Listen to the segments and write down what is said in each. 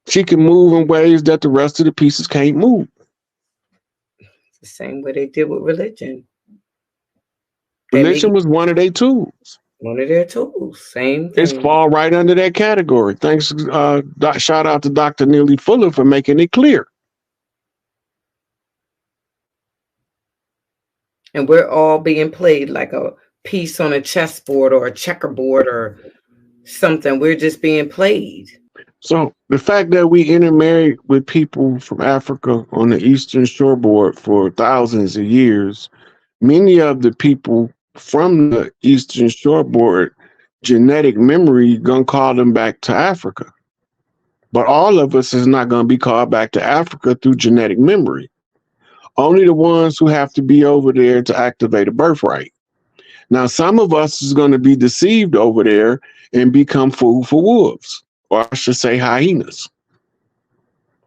She can move in ways that the rest of the pieces can't move. The same way they did with religion. Religion was one of their tools. One of their tools. Same thing. It's fall right under that category. Thanks. Shout out to Dr. Neely Fuller for making it clear. And we're all being played like a piece on a chessboard or a checkerboard or something. We're just being played. So the fact that we intermarried with people from Africa on the Eastern Shoreboard for thousands of years, many of the people from the Eastern Shoreboard genetic memory gonna call them back to Africa. But all of us is not gonna be called back to Africa through genetic memory. Only the ones who have to be over there to activate a birthright. Now, some of us is gonna be deceived over there and become food for wolves, or I should say hyenas.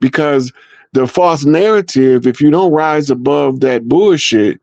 Because the false narrative, if you don't rise above that bullshit,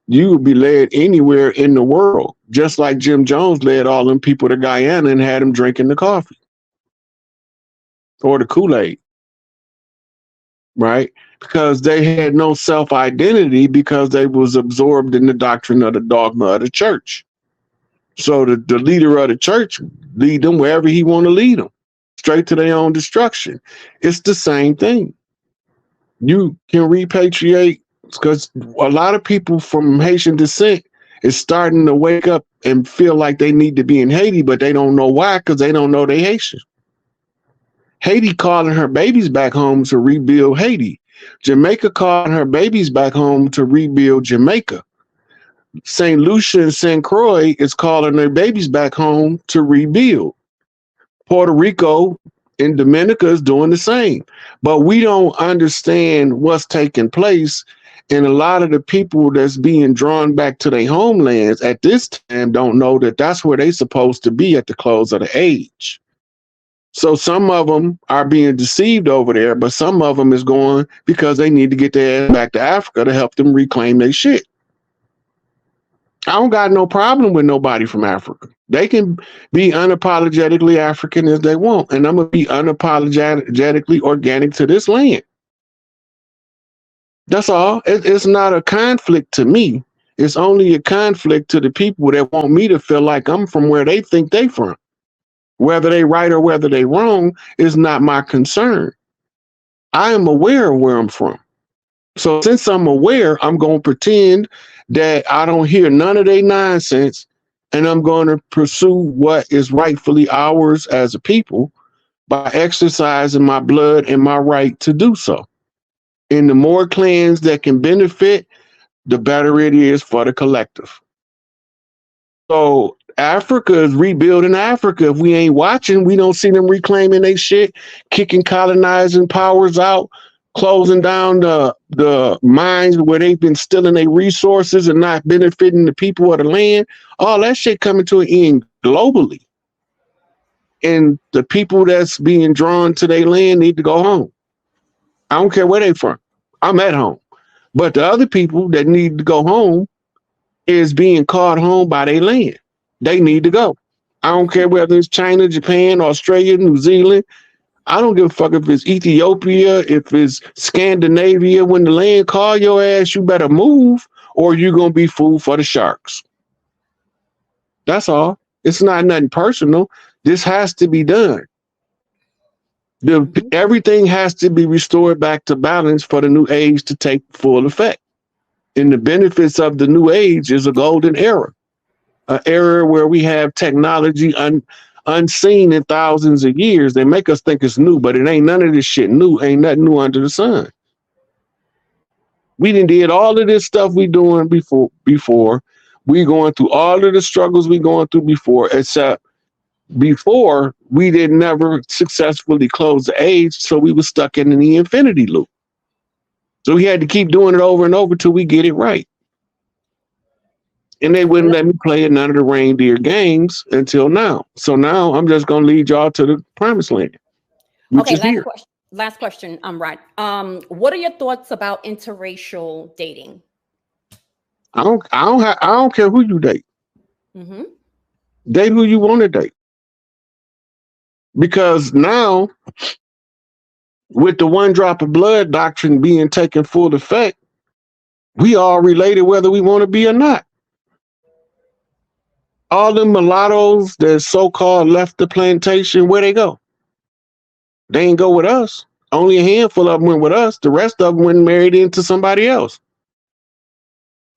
you will be led anywhere in the world, just like Jim Jones led all them people to Guyana and had them drinking the coffee or the Kool-Aid, right? Because they had no self-identity because they was absorbed in the doctrine of the dogma of the church. So the leader of the church lead them wherever he want to lead them, straight to their own destruction. It's the same thing. You can repatriate, because a lot of people from Haitian descent is starting to wake up and feel like they need to be in Haiti, but they don't know why, because they don't know they Haitian. Haiti calling her babies back home to rebuild Haiti. Jamaica calling her babies back home to rebuild Jamaica. St. Lucia and St. Croix is calling their babies back home to rebuild. Puerto Rico and Dominica is doing the same. But we don't understand what's taking place. And a lot of the people that's being drawn back to their homelands at this time don't know that that's where they're supposed to be at the close of the age. So some of them are being deceived over there, but some of them is going because they need to get their ass back to Africa to help them reclaim their shit. I don't got no problem with nobody from Africa. They can be unapologetically African as they want, and I'm going to be unapologetically organic to this land. That's all. It's not a conflict to me. It's only a conflict to the people that want me to feel like I'm from where they think they from. Whether they right or whether they wrong is not my concern. I am aware of where I'm from. So since I'm aware, I'm going to pretend that I don't hear none of their nonsense, and I'm going to pursue what is rightfully ours as a people by exercising my blood and my right to do so. And the more clans that can benefit, the better it is for the collective. So Africa is rebuilding Africa. If we ain't watching, we don't see them reclaiming their shit, kicking colonizing powers out, closing down the mines where they've been stealing their resources and not benefiting the people of the land. All that shit coming to an end globally. And the people that's being drawn to their land need to go home. I don't care where they from. I'm at home. But the other people that need to go home is being called home by their land. They need to go. I don't care whether it's China, Japan, Australia, New Zealand. I don't give a fuck if it's Ethiopia, if it's Scandinavia. When the land call your ass, you better move or you're going to be food for the sharks. That's all. It's not nothing personal. This has to be done. Everything has to be restored back to balance for the new age to take full effect. And the benefits of the new age is a golden era, an era where we have technology unseen in thousands of years. They make us think it's new, but it ain't none of this shit new. Ain't nothing new under the sun. We did all of this stuff we doing before. We going through all of the struggles we going through before, except before we didn't never successfully close the age, so we were stuck in the infinity loop. So we had to keep doing it over and over till we get it right. And they wouldn't let me play none of the reindeer games until now. So now I'm just going to lead y'all to the promised land. Okay, last question. I'm right. What are your thoughts about interracial dating? I don't care who you date. Mm-hmm. Date who you want to date. Because now with the one drop of blood doctrine being taken full effect, we all related whether we want to be or not. All the mulattoes that so-called left the plantation, where they go? They ain't go with us. Only a handful of them went with us. The rest of them went and married into somebody else.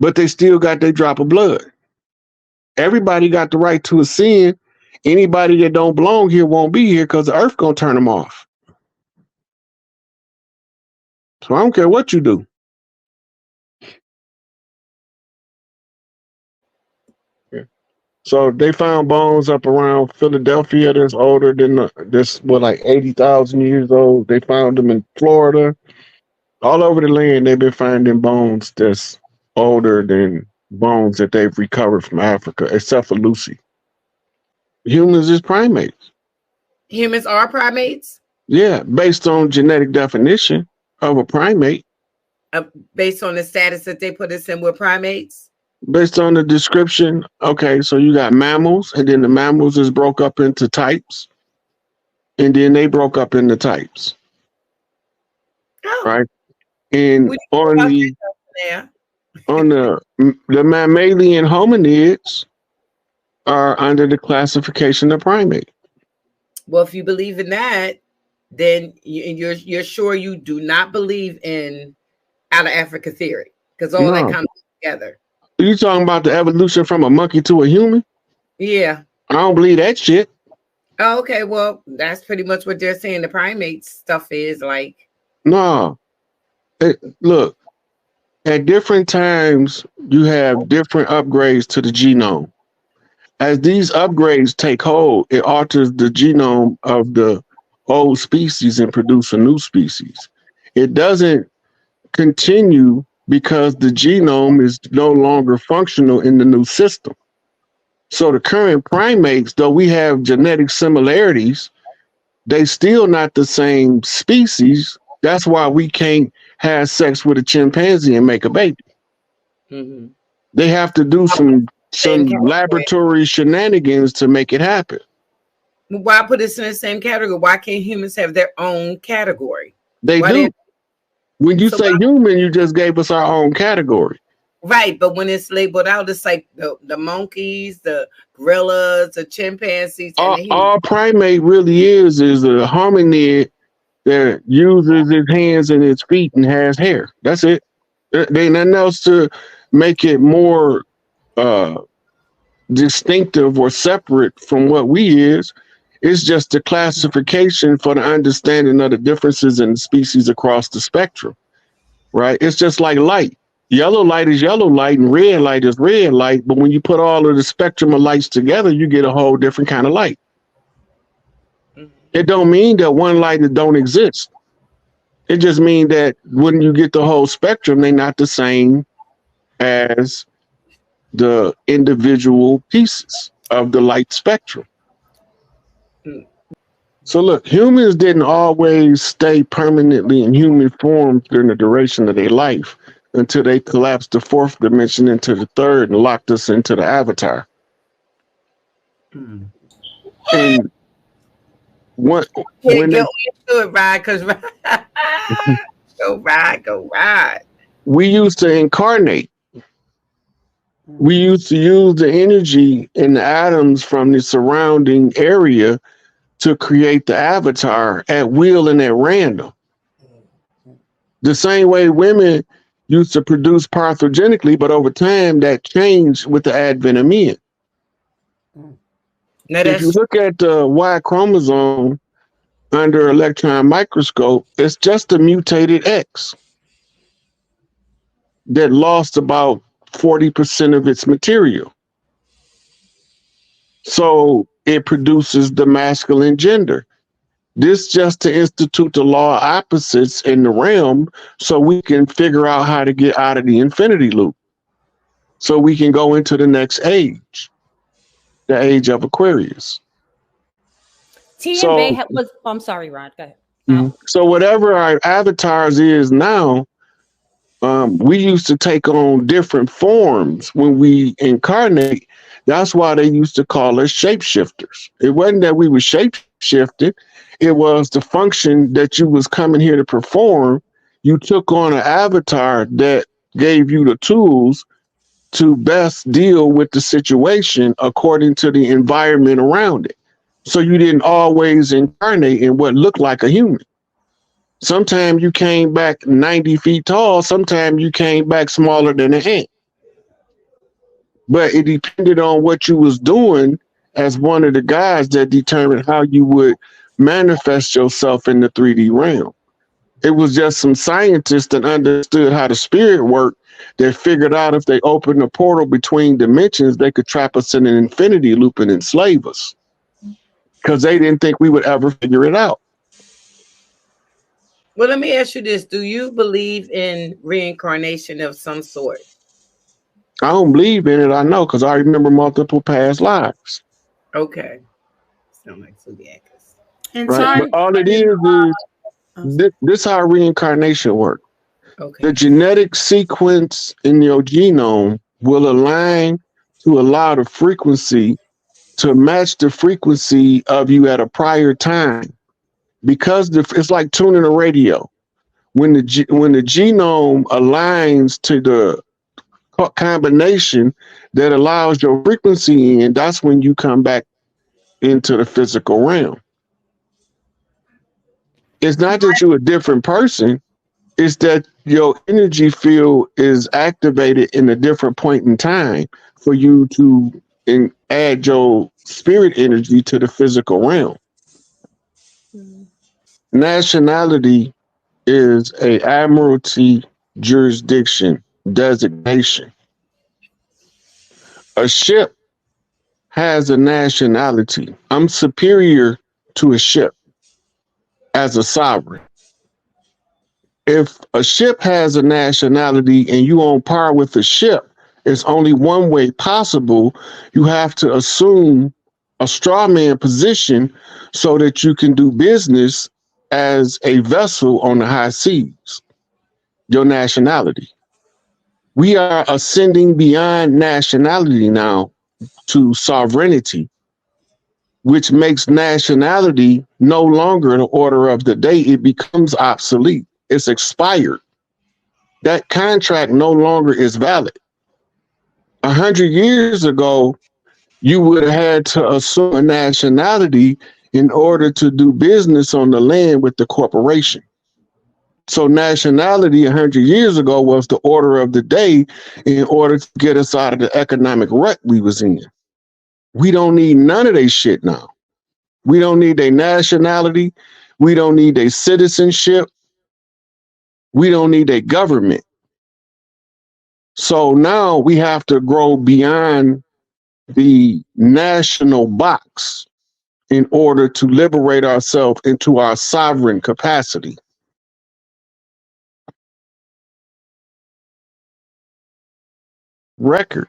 But they still got their drop of blood. Everybody got the right to ascend. Anybody that don't belong here won't be here because the earth gonna turn them off. So I don't care what you do. So they found bones up around Philadelphia that's older than like 80,000 years old. They found them in Florida. All over the land, they've been finding bones that's older than bones that they've recovered from Africa, except for Lucy. Humans is primates. Humans are primates? Yeah, based on genetic definition of a primate. Based on the status that they put us in with primates? Based on the description, okay, so you got mammals, and then the mammals is broke up into types, and then they broke up into types. Oh. Right? And on the mammalian hominids are under the classification of primate. Well, if you believe in that, then you're sure you do not believe in out of Africa theory, because all that comes together. Are you talking about the evolution from a monkey to a human? Yeah. I don't believe that shit. Oh, okay. Well, that's pretty much what they're saying the primate stuff is like. No. Look, at different times, you have different upgrades to the genome. As these upgrades take hold, it alters the genome of the old species and produce a new species. It doesn't continue because the genome is no longer functional in the new system. So the current primates, though we have genetic similarities, they still not the same species. That's why we can't have sex with a chimpanzee and make a baby. Mm-hmm. They have to do some laboratory shenanigans to make it happen. Why put us in the same category? Why can't humans have their own category? They do. When you say human, you just gave us our own category. Right, but when it's labeled out, it's like the monkeys, the gorillas, the chimpanzees. All primate really is a hominid that uses his hands and his feet and has hair. That's it. There ain't nothing else to make it more distinctive or separate from what we is. It's just a classification for the understanding of the differences in the species across the spectrum, right? It's just like light. Yellow light is yellow light and red light is red light. But when you put all of the spectrum of lights together, you get a whole different kind of light. It don't mean that one light don't exist. It just means that when you get the whole spectrum, they're not the same as the individual pieces of the light spectrum. So look, humans didn't always stay permanently in human form during the duration of their life until they collapsed the fourth dimension into the third and locked us into the avatar. And when go ride. We used to incarnate. We used to use the energy in the atoms from the surrounding area to create the avatar at will and at random. The same way women used to produce parthenogenically, but over time that changed with the advent of men. If you look at the Y chromosome under electron microscope, it's just a mutated X that lost about 40% of its material. So it produces the masculine gender. This just to institute the law of opposites in the realm so we can figure out how to get out of the infinity loop. So we can go into the next age, the age of Aquarius. I'm sorry, Rod, go ahead. So whatever our avatars is now, we used to take on different forms when we incarnate. That's why they used to call us shapeshifters. It wasn't that we were shape-shifted. it was the function that you was coming here to perform. You took on an avatar that gave you the tools to best deal with the situation according to the environment around it. So you didn't always incarnate in what looked like a human. Sometimes you came back 90 feet tall. Sometimes you came back smaller than an ant. But it depended on what you was doing as one of the guys that determined how you would manifest yourself in the 3D realm. It was just some scientists that understood how the spirit worked that figured out if they opened a portal between dimensions, they could trap us in an infinity loop and enslave us. Because they didn't think we would ever figure it out. Well, let me ask you this. Do you believe in reincarnation of some sort? I don't believe in it, I know, because I remember multiple past lives. Okay. Sound like Subiacus. And right? But all it is this how reincarnation works. Okay. The genetic sequence in your genome will align to allow the frequency to match the frequency of you at a prior time. Because it's like tuning a radio. When the genome aligns to the combination that allows your frequency in, that's when you come back into the physical realm. It's not that you're a different person, it's that your energy field is activated in a different point in time for you to add your spirit energy to the physical realm. Nationality is a admiralty jurisdiction designation. A ship has a nationality. I'm superior to a ship as a sovereign. If a ship has a nationality and you on par with the ship, it's only one way possible. You have to assume a straw man position so that you can do business as a vessel on the high seas, your nationality. We are ascending beyond nationality now to sovereignty, which makes nationality no longer the order of the day. It becomes obsolete. It's expired. That contract no longer is valid. 100 years ago, you would have had to assume a nationality in order to do business on the land with the corporation. So nationality 100 years ago was the order of the day in order to get us out of the economic rut we was in. We don't need none of their shit now. We don't need their nationality. We don't need their citizenship. We don't need their government. So now we have to grow beyond the national box in order to liberate ourselves into our sovereign capacity. Record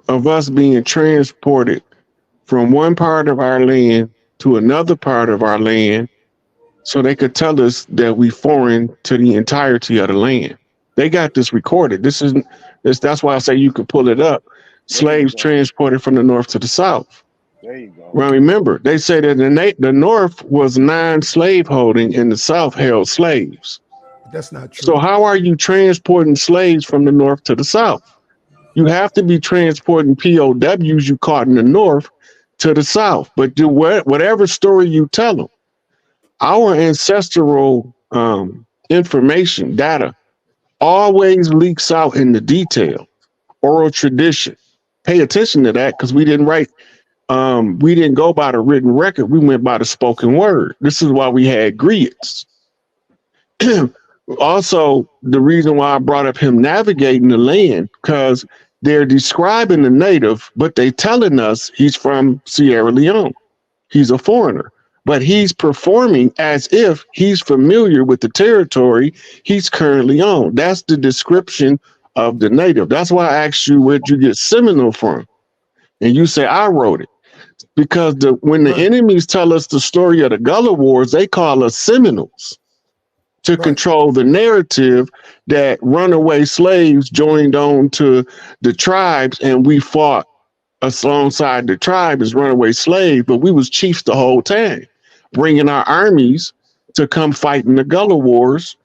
of us being transported from one part of our land to another part of our land so they could tell us that we foreign to the entirety of the land. They got this recorded. That's why I say you could pull it up. Slaves transported from the north to the south. There you go. Well, remember, they say that the north was non-slave holding and the south held slaves. That's not true. So how are you transporting slaves from the north to the south? You have to be transporting POWs you caught in the north to the south. But do whatever story you tell them, our ancestral information, data, always leaks out in the detail. Oral tradition. Pay attention to that, because we didn't go by the written record. We went by the spoken word. This is why we had griots. Also, the reason why I brought up him navigating the land, because they're describing the native, but they telling us he's from Sierra Leone. He's a foreigner, but he's performing as if he's familiar with the territory he's currently on. That's the description of the native. That's why I asked you, where'd you get Seminole from? And you say, I wrote it. Because when the enemies tell us the story of the Gullah Wars, they call us Seminoles to control the narrative that runaway slaves joined on to the tribes and we fought alongside the tribe as runaway slaves, but we was chiefs the whole time. bringing our armies to come fight in the Gullah Wars,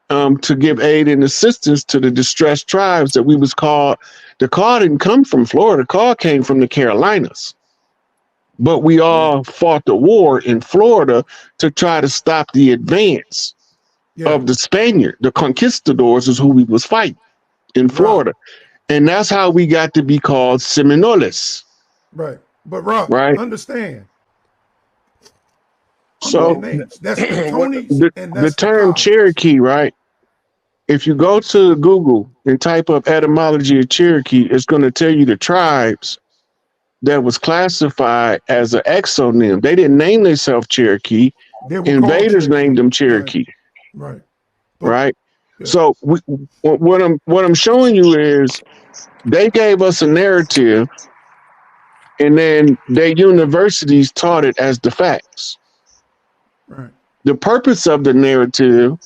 to give aid and assistance to the distressed tribes that we was called. The call didn't come from Florida. The call came from the Carolinas. But we all fought the war in Florida to try to stop the advance of the Spaniard. The conquistadors is who we was fighting in Florida. And that's how we got to be called Seminoles. Right. But Rob, understand. So that's the term Cherokee, right? If you go to Google and type up etymology of Cherokee, it's going to tell you the tribes that was classified as an exonym. They didn't name themselves Cherokee. Invaders named them Cherokee. Right. Right. Yeah. So what I'm showing you is they gave us a narrative, and then their universities taught it as the facts. Right. The purpose of the narrative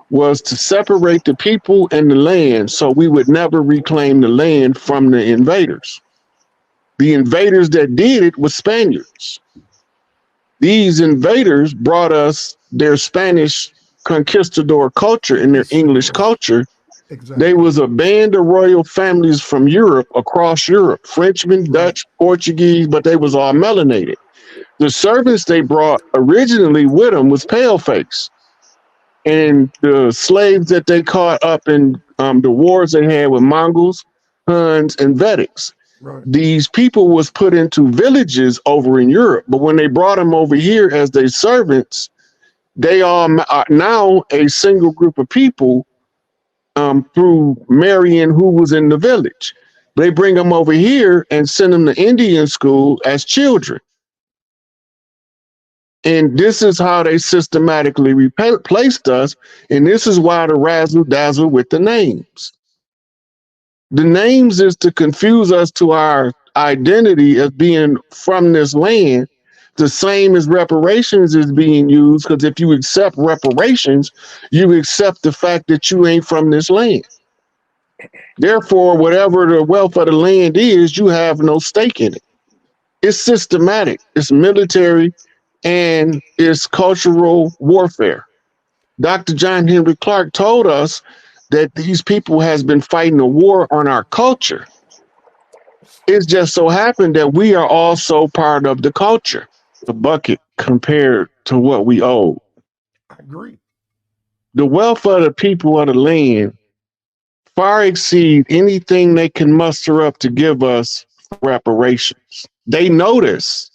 was to separate the people and the land, so we would never reclaim the land from the invaders. The invaders that did it were Spaniards. These invaders brought us their Spanish conquistador culture and their English culture. Exactly. They was a band of royal families from Europe, across Europe, Frenchmen, Dutch, Portuguese, but they was all melanated. The servants they brought originally with them was paleface. And the slaves that they caught up in the wars they had with Mongols, Huns, and Vedics. Right. These people was put into villages over in Europe, but when they brought them over here as their servants, they are now a single group of people through marrying who was in the village. They bring them over here and send them to Indian school as children. And this is how they systematically replaced us. And this is why the razzle dazzle with the names. The names is to confuse us to our identity as being from this land, the same as reparations is being used, because if you accept reparations, you accept the fact that you ain't from this land. Therefore, whatever the wealth of the land is, you have no stake in it. It's systematic, it's military, and it's cultural warfare. Dr. John Henry Clark told us that these people has been fighting a war on our culture. It's just so happened that we are also part of the culture, the bucket compared to what we owe. I agree. The wealth of the people of the land far exceed anything they can muster up to give us reparations. They know this.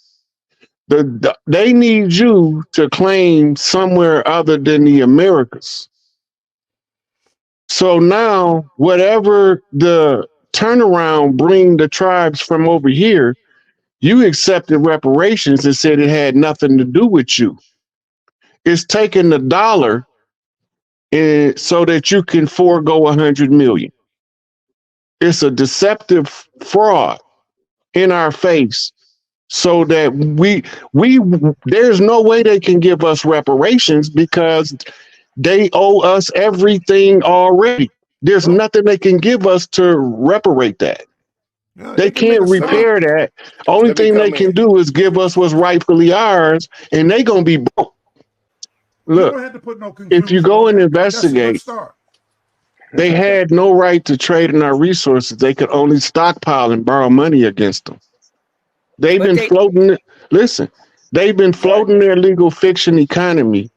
They need you to claim somewhere other than the Americas. So now, whatever the turnaround bring the tribes from over here, you accepted reparations and said it had nothing to do with you. It's taking the dollar so that you can forego 100 million. It's a deceptive fraud in our face, so that there's no way they can give us reparations because they owe us everything already. There's nothing they can give us to reparate that. No, they can't repair that. Only thing they can do is give us what's rightfully ours, and they gonna be broke. Look, you don't have to put no if you go and investigate, they had no right to trade in our resources. They could only stockpile and borrow money against them. They've been floating. Listen, they've been floating their legal fiction economy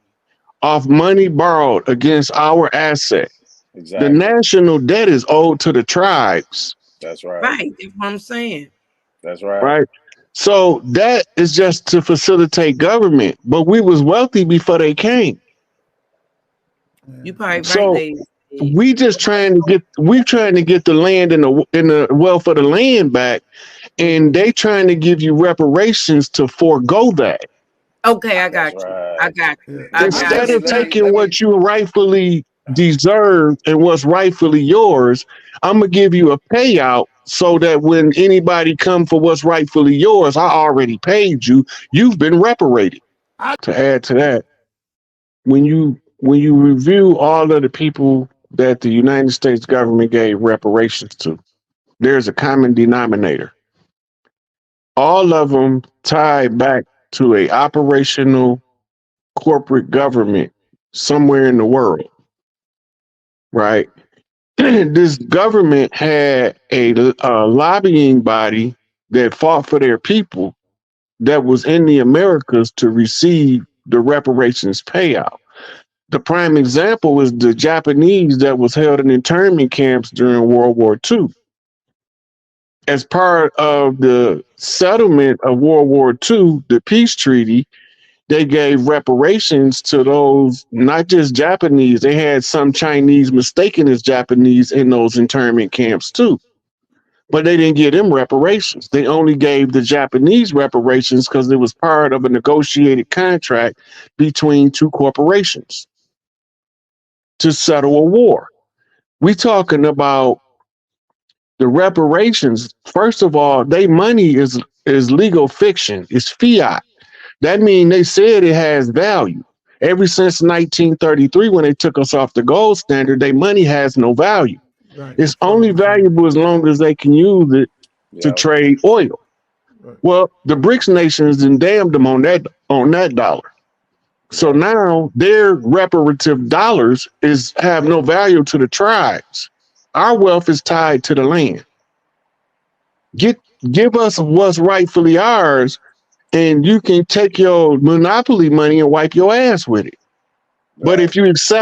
off money borrowed against our asset. Exactly. The national debt is owed to the tribes. That's right. Right. That's what I'm saying. That's right. Right. So that is just to facilitate government. But we was wealthy before they came. You probably right. So ladies. we just trying to get the land and the wealth of the land back, and they trying to give you reparations to forego that. Okay, I got you. Right. I got you. Instead of taking what you rightfully deserve and what's rightfully yours, I'm gonna give you a payout so that when anybody come for what's rightfully yours, I already paid you. You've been reparated. To add to that, when you review all of the people that the United States government gave reparations to, there's a common denominator. All of them tied back to a operational corporate government somewhere in the world, right? This government had a lobbying body that fought for their people that was in the Americas to receive the reparations payout. The prime example is the Japanese that was held in internment camps during World War II. As part of the settlement of World War II, the peace treaty, they gave reparations to those, not just Japanese, they had some Chinese mistaken as Japanese in those internment camps too. But they didn't give them reparations. They only gave the Japanese reparations because it was part of a negotiated contract between two corporations to settle a war. We talking about the reparations. First of all, their money is legal fiction. It's fiat. That means they said it has value. Ever since 1933, when they took us off the gold standard, their money has no value. Right. It's only valuable as long as they can use it to trade oil. Right. Well, the BRICS nations then damned them on that dollar. So now their reparative dollars have no value to the tribes. Our wealth is tied to the land. Give us what's rightfully ours, and you can take your monopoly money and wipe your ass with it. Right. But if you accept